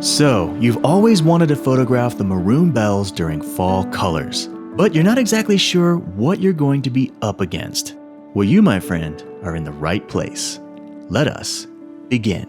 So, you've always wanted to photograph the Maroon Bells during fall colors, but you're not exactly sure what you're going to be up against. Well, you, my friend, are in the right place. Let us begin.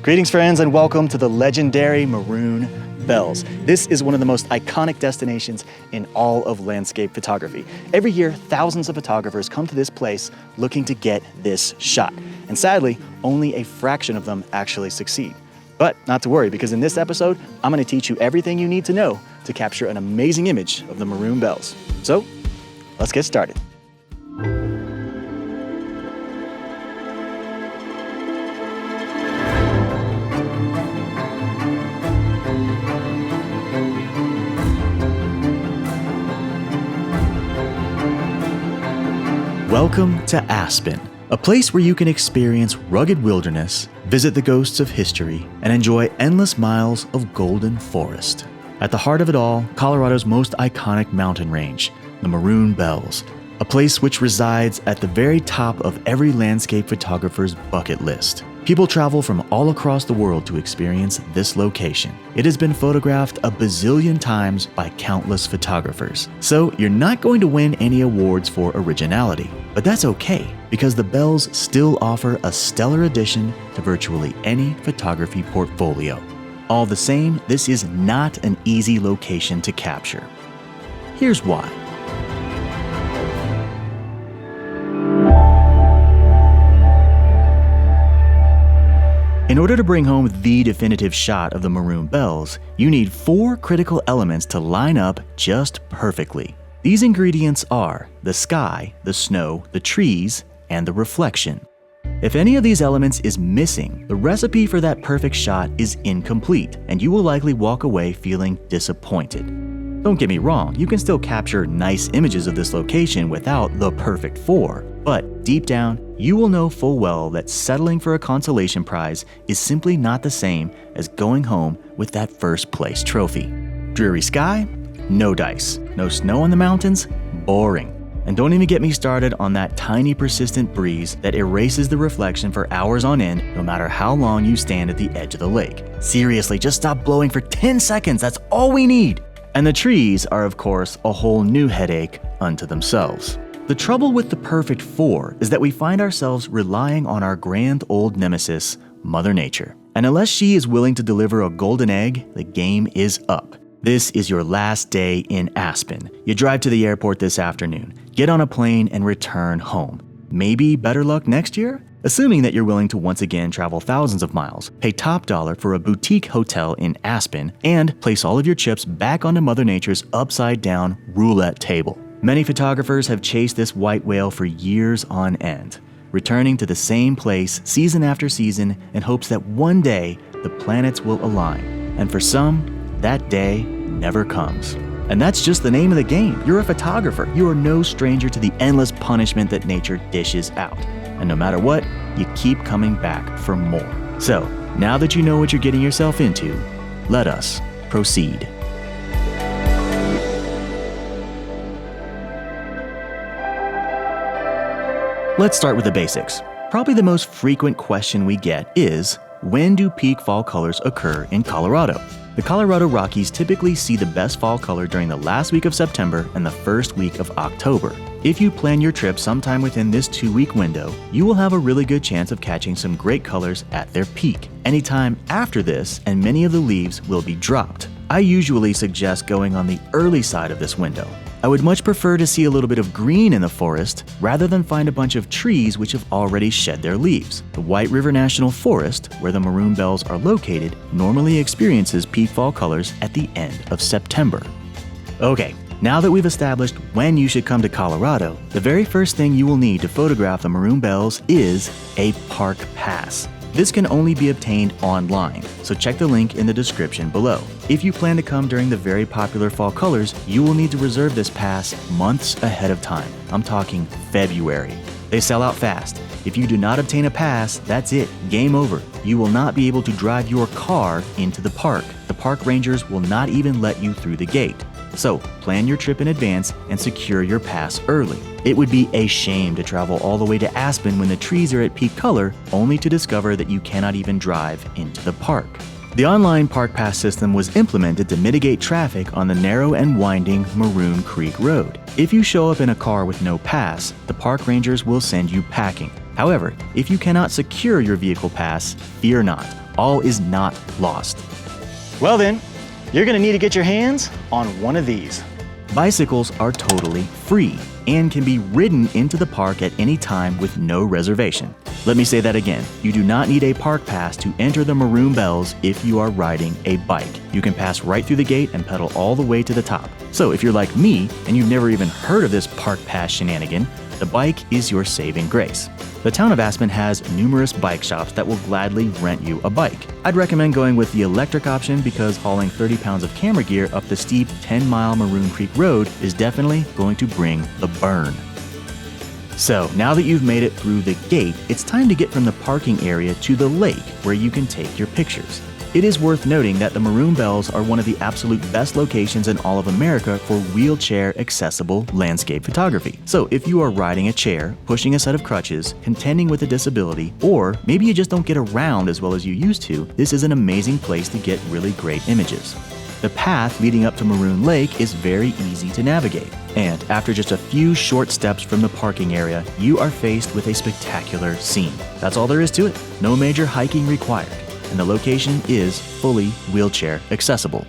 Greetings, friends, and welcome to the legendary Maroon Bells. This is one of the most iconic destinations in all of landscape photography. Every year, thousands of photographers come to this place looking to get this shot. And sadly, only a fraction of them actually succeed. But not to worry, because in this episode, I'm going to teach you everything you need to know to capture an amazing image of the Maroon Bells. So, let's get started. Welcome to Aspen, a place where you can experience rugged wilderness, visit the ghosts of history, and enjoy endless miles of golden forest. At the heart of it all, Colorado's most iconic mountain range, the Maroon Bells, a place which resides at the very top of every landscape photographer's bucket list. People travel from all across the world to experience this location. It has been photographed a bazillion times by countless photographers. So you're not going to win any awards for originality. But that's okay, because the Bells still offer a stellar addition to virtually any photography portfolio. All the same, this is not an easy location to capture. Here's why. In order to bring home the definitive shot of the Maroon Bells, you need 4 critical elements to line up just perfectly. These ingredients are the sky, the snow, the trees, and the reflection. If any of these elements is missing, the recipe for that perfect shot is incomplete, and you will likely walk away feeling disappointed. Don't get me wrong, you can still capture nice images of this location without the perfect 4, but deep down, you will know full well that settling for a consolation prize is simply not the same as going home with that first place trophy. Dreary sky? No dice. No snow on the mountains? Boring. And don't even get me started on that tiny persistent breeze that erases the reflection for hours on end, no matter how long you stand at the edge of the lake. Seriously, just stop blowing for 10 seconds, that's all we need! And the trees are, of course, a whole new headache unto themselves. The trouble with the perfect 4 is that we find ourselves relying on our grand old nemesis, Mother Nature. And unless she is willing to deliver a golden egg, the game is up. This is your last day in Aspen. You drive to the airport this afternoon, get on a plane, and return home. Maybe better luck next year? Assuming that you're willing to once again travel thousands of miles, pay top dollar for a boutique hotel in Aspen, and place all of your chips back onto Mother Nature's upside-down roulette table. Many photographers have chased this white whale for years on end, returning to the same place season after season in hopes that one day the planets will align. And for some, that day never comes. And that's just the name of the game. You're a photographer. You are no stranger to the endless punishment that nature dishes out. And no matter what, you keep coming back for more. So, now that you know what you're getting yourself into, let us proceed. Let's start with the basics. Probably the most frequent question we get is, when do peak fall colors occur in Colorado? The Colorado Rockies typically see the best fall color during the last week of September and the first week of October. If you plan your trip sometime within this 2-week window, you will have a really good chance of catching some great colors at their peak. Anytime after this, and many of the leaves will be dropped. I usually suggest going on the early side of this window. I would much prefer to see a little bit of green in the forest rather than find a bunch of trees which have already shed their leaves. The White River National Forest, where the Maroon Bells are located, normally experiences peak fall colors at the end of September. Okay, now that we've established when you should come to Colorado, the very first thing you will need to photograph the Maroon Bells is a park pass. This can only be obtained online, so check the link in the description below. If you plan to come during the very popular fall colors, you will need to reserve this pass months ahead of time. I'm talking February. They sell out fast. If you do not obtain a pass, that's it, game over. You will not be able to drive your car into the park. The park rangers will not even let you through the gate. So plan your trip in advance and secure your pass early. It would be a shame to travel all the way to Aspen when the trees are at peak color, only to discover that you cannot even drive into the park. The online park pass system was implemented to mitigate traffic on the narrow and winding Maroon Creek Road. If you show up in a car with no pass, the park rangers will send you packing. However, if you cannot secure your vehicle pass, fear not. All is not lost. Well then, you're going to need to get your hands on one of these. Bicycles are totally free and can be ridden into the park at any time with no reservation. Let me say that again. You do not need a park pass to enter the Maroon Bells if you are riding a bike. You can pass right through the gate and pedal all the way to the top. So if you're like me and you've never even heard of this park pass shenanigan, the bike is your saving grace. The town of Aspen has numerous bike shops that will gladly rent you a bike. I'd recommend going with the electric option because hauling 30 pounds of camera gear up the steep 10-mile Maroon Creek Road is definitely going to bring the burn. So now that you've made it through the gate, it's time to get from the parking area to the lake where you can take your pictures. It is worth noting that the Maroon Bells are one of the absolute best locations in all of America for wheelchair-accessible landscape photography. So if you are riding a chair, pushing a set of crutches, contending with a disability, or maybe you just don't get around as well as you used to, this is an amazing place to get really great images. The path leading up to Maroon Lake is very easy to navigate. And after just a few short steps from the parking area, you are faced with a spectacular scene. That's all there is to it. No major hiking required. And the location is fully wheelchair accessible.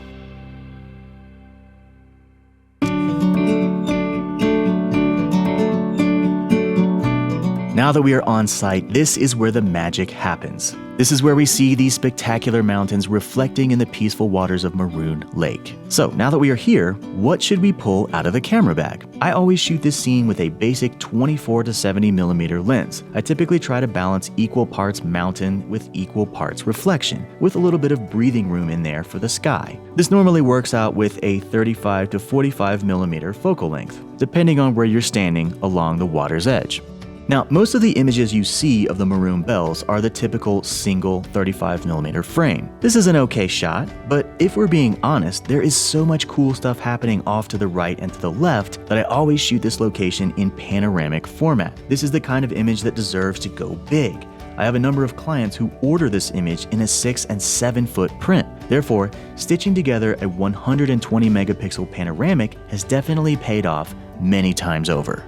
Now that we are on site, this is where the magic happens. This is where we see these spectacular mountains reflecting in the peaceful waters of Maroon Lake. So now that we are here, what should we pull out of the camera bag? I always shoot this scene with a basic 24 to 70mm lens. I typically try to balance equal parts mountain with equal parts reflection, with a little bit of breathing room in there for the sky. This normally works out with a 35 to 45mm focal length, depending on where you're standing along the water's edge. Now, most of the images you see of the Maroon Bells are the typical single 35mm frame. This is an okay shot, but if we're being honest, there is so much cool stuff happening off to the right and to the left that I always shoot this location in panoramic format. This is the kind of image that deserves to go big. I have a number of clients who order this image in a 6 and 7 foot print. Therefore, stitching together a 120 megapixel panoramic has definitely paid off many times over.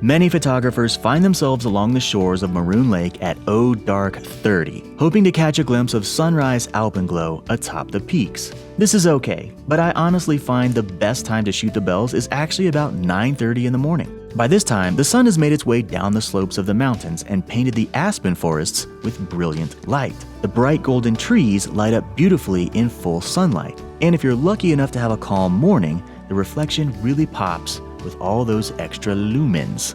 Many photographers find themselves along the shores of Maroon Lake at dark 30, hoping to catch a glimpse of sunrise alpenglow atop the peaks. This is okay, but I honestly find the best time to shoot the bells is actually about 9:30 in the morning. By this time, the sun has made its way down the slopes of the mountains and painted the aspen forests with brilliant light. The bright golden trees light up beautifully in full sunlight, and if you're lucky enough to have a calm morning, the reflection really pops with all those extra lumens.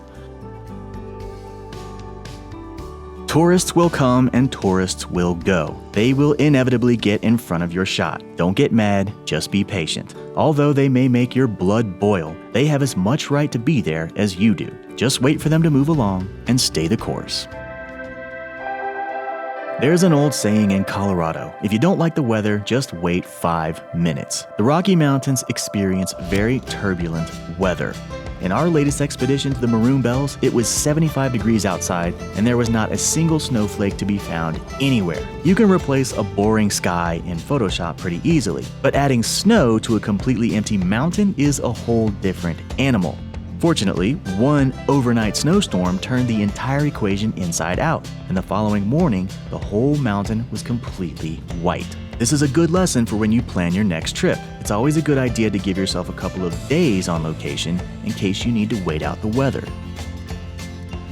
Tourists will come and tourists will go. They will inevitably get in front of your shot. Don't get mad, just be patient. Although they may make your blood boil, they have as much right to be there as you do. Just wait for them to move along and stay the course. There's an old saying in Colorado, if you don't like the weather, just wait 5 minutes. The Rocky Mountains experience very turbulent weather. In our latest expedition to the Maroon Bells, it was 75 degrees outside and there was not a single snowflake to be found anywhere. You can replace a boring sky in Photoshop pretty easily, but adding snow to a completely empty mountain is a whole different animal. Fortunately, one overnight snowstorm turned the entire equation inside out, and the following morning, the whole mountain was completely white. This is a good lesson for when you plan your next trip. It's always a good idea to give yourself a couple of days on location in case you need to wait out the weather.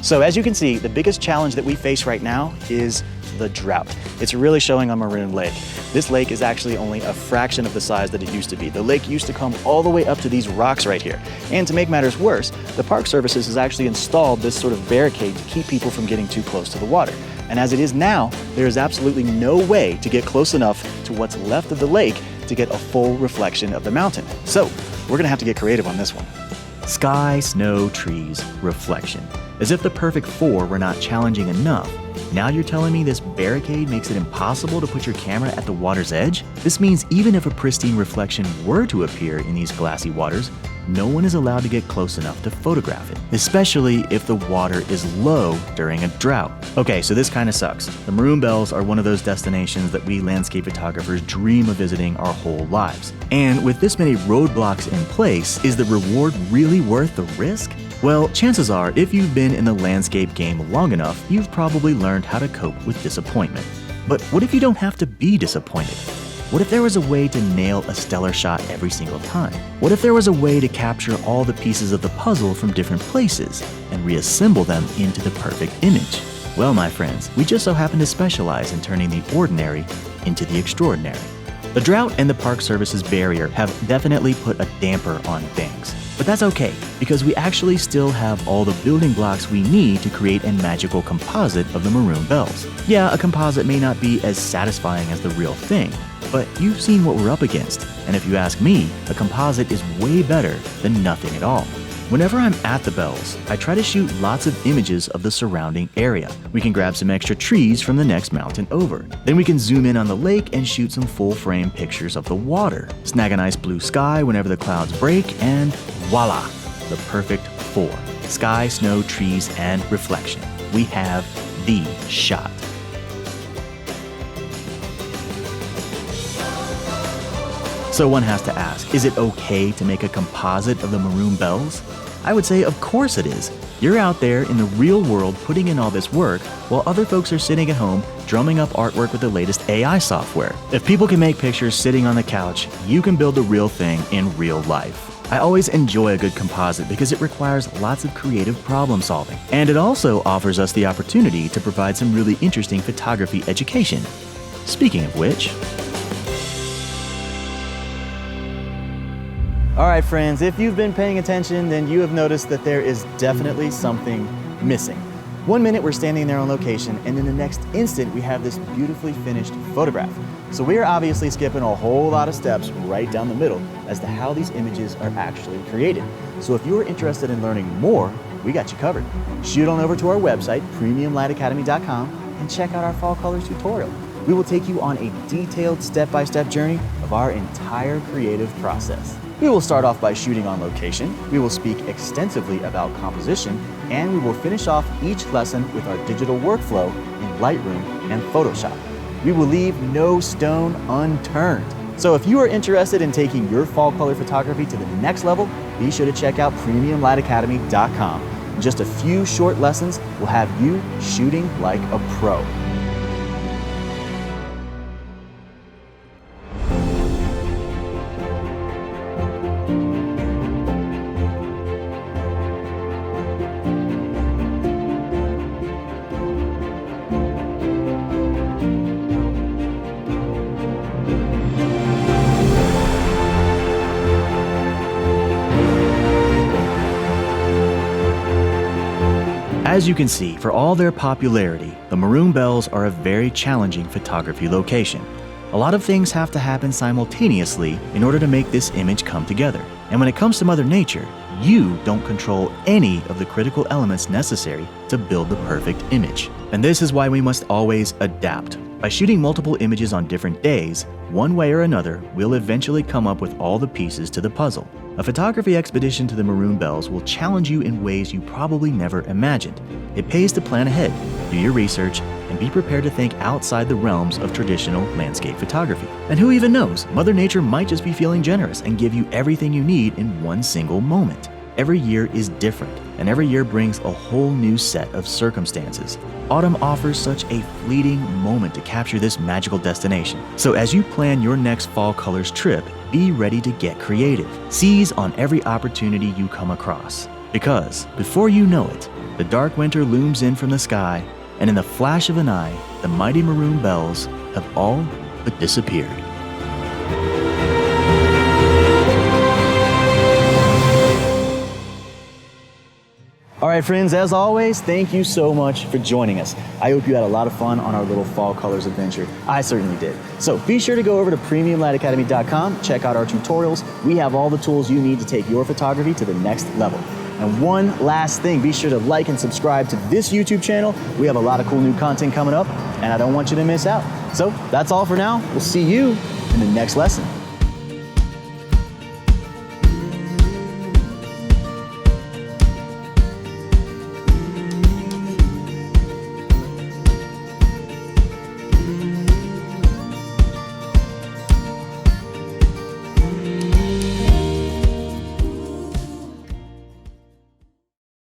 So as you can see, the biggest challenge that we face right now is the drought. It's really showing on Maroon Lake. This lake is actually only a fraction of the size that it used to be. The lake used to come all the way up to these rocks right here. And to make matters worse, the Park Services has actually installed this sort of barricade to keep people from getting too close to the water. And as it is now, there is absolutely no way to get close enough to what's left of the lake to get a full reflection of the mountain. So we're gonna have to get creative on this one. Sky, snow, trees, reflection. As if the perfect four were not challenging enough, Now you're telling me this barricade makes it impossible to put your camera at the water's edge? This means even if a pristine reflection were to appear in these glassy waters, no one is allowed to get close enough to photograph it, especially if the water is low during a drought. Okay, so this kind of sucks. The Maroon Bells are one of those destinations that we landscape photographers dream of visiting our whole lives. And with this many roadblocks in place, is the reward really worth the risk? Well, chances are, if you've been in the landscape game long enough, you've probably learned how to cope with disappointment. But what if you don't have to be disappointed? What if there was a way to nail a stellar shot every single time? What if there was a way to capture all the pieces of the puzzle from different places and reassemble them into the perfect image? Well, my friends, we just so happen to specialize in turning the ordinary into the extraordinary. The drought and the Park Service's barrier have definitely put a damper on things. But that's okay, because we actually still have all the building blocks we need to create a magical composite of the Maroon Bells. Yeah, a composite may not be as satisfying as the real thing, but you've seen what we're up against, and if you ask me, a composite is way better than nothing at all. Whenever I'm at the Bells, I try to shoot lots of images of the surrounding area. We can grab some extra trees from the next mountain over. Then we can zoom in on the lake and shoot some full-frame pictures of the water. Snag a nice blue sky whenever the clouds break, and voila! The perfect four. Sky, snow, trees, and reflection. We have the shot. So one has to ask, is it okay to make a composite of the Maroon Bells? I would say of course it is. You're out there in the real world putting in all this work while other folks are sitting at home drumming up artwork with the latest AI software. If people can make pictures sitting on the couch, you can build the real thing in real life. I always enjoy a good composite because it requires lots of creative problem solving. And it also offers us the opportunity to provide some really interesting photography education. Speaking of which, all right, friends, if you've been paying attention, then you have noticed that there is definitely something missing. 1 minute we're standing there on location, and in the next instant we have this beautifully finished photograph. So we are obviously skipping a whole lot of steps right down the middle as to how these images are actually created. So if you are interested in learning more, we got you covered. Shoot on over to our website, premiumlightacademy.com, and check out our fall colors tutorial. We will take you on a detailed step-by-step journey of our entire creative process. We will start off by shooting on location, we will speak extensively about composition, and we will finish off each lesson with our digital workflow in Lightroom and Photoshop. We will leave no stone unturned. So if you are interested in taking your fall color photography to the next level, be sure to check out premiumlightacademy.com. In just a few short lessons will have you shooting like a pro. As you can see, for all their popularity, the Maroon Bells are a very challenging photography location. A lot of things have to happen simultaneously in order to make this image come together. And when it comes to Mother Nature, you don't control any of the critical elements necessary to build the perfect image. And this is why we must always adapt. By shooting multiple images on different days, one way or another, we'll eventually come up with all the pieces to the puzzle. A photography expedition to the Maroon Bells will challenge you in ways you probably never imagined. It pays to plan ahead, do your research, and be prepared to think outside the realms of traditional landscape photography. And who even knows, Mother Nature might just be feeling generous and give you everything you need in one single moment. Every year is different, and every year brings a whole new set of circumstances. Autumn offers such a fleeting moment to capture this magical destination. So as you plan your next fall colors trip, be ready to get creative. Seize on every opportunity you come across. Because, before you know it, the dark winter looms in from the sky, and in the flash of an eye, the mighty Maroon Bells have all but disappeared. All right, friends, as always, thank you so much for joining us. I hope you had a lot of fun on our little fall colors adventure. I certainly did. So be sure to go over to premiumlightacademy.com, check out our tutorials. We have all the tools you need to take your photography to the next level. And one last thing, be sure to like and subscribe to this YouTube channel. We have a lot of cool new content coming up, and I don't want you to miss out. So that's all for now. We'll see you in the next lesson.